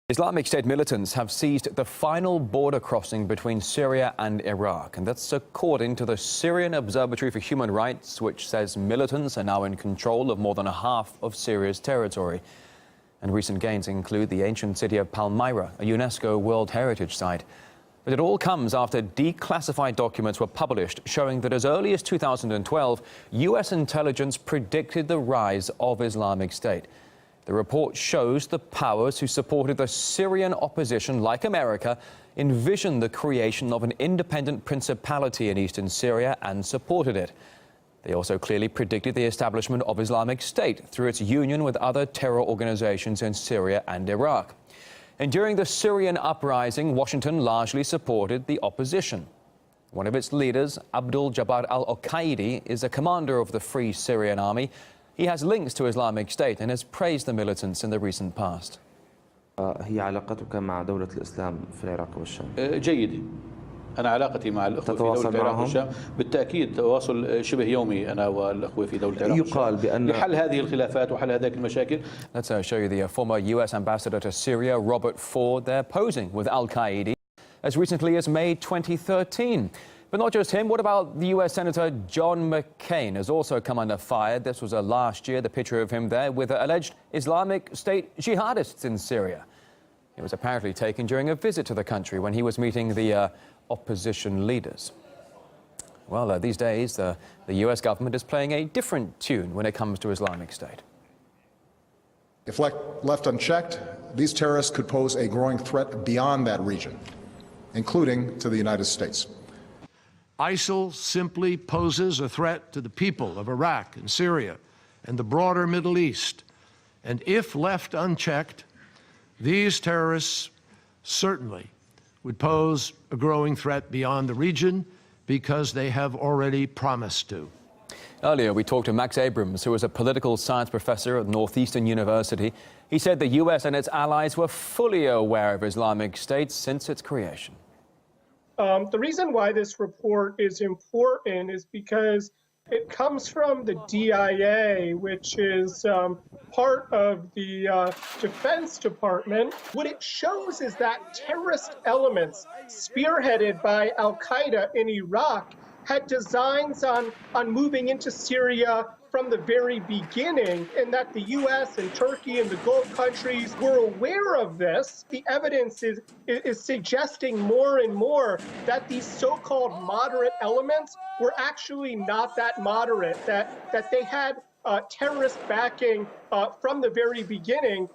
Islamic State militants have seized the final border crossing between Syria and Iraq, and that's according to the Syrian Observatory for Human Rights, which says militants are now in control of more than half of Syria's territory. And recent gains include the ancient city of Palmyra, a UNESCO World Heritage Site. But it all comes after declassified documents were published showing that as early as 2012, U.S. intelligence predicted the rise of Islamic State. The report shows the powers who supported the Syrian opposition, like America, envisioned the creation of an independent principality in eastern Syria and supported it. They also clearly predicted the establishment of Islamic State through its union with other terror organizations in Syria and Iraq. And during the Syrian uprising, Washington largely supported the opposition. One of its leaders, Abdul Jabbar al-Qaeda, is a commander of the Free Syrian Army. He has links to Islamic State and has praised the militants in the recent past. هي علاقتك مع دولة الإسلام في العراق والشام؟ جيدة. أنا علاقتي مع الأخوة في دولة العراق والشام بالتأكيد تواصل شبه يومي أنا والأخوة في دولة العراق والشام لحل هذه الخلافات وحل هذه المشاكل. Let's show you the former U.S. ambassador to Syria, Robert Ford, there posing with Al-Qaeda as recently as May 2013. But not just him. What about the U.S. Senator John McCain has also come under fire. This was last year, the picture of him there with alleged Islamic State jihadists in Syria. It was apparently taken during a visit to the country when he was meeting the opposition leaders. Well, these days, the U.S. government is playing a different tune when it comes to Islamic State. If left unchecked, these terrorists could pose a growing threat beyond that region, including to the United States. ISIL simply poses a threat to the people of Iraq and Syria and the broader Middle East. And if left unchecked, these terrorists certainly would pose a growing threat beyond the region because they have already promised to. Earlier, we talked to Max Abrams, who is a political science professor at Northeastern University. He said the U.S. and its allies were fully aware of Islamic State since its creation. The reason why this report is important is because it comes from the DIA, which is part of the Defense Department. What it shows is that terrorist elements spearheaded by Al-Qaeda in Iraq had designs on moving into Syria from the very beginning, and that the U.S. and Turkey and the Gulf countries were aware of this. The evidence is suggesting more and more that these so-called moderate elements were actually not that moderate, that they had terrorist backing from the very beginning,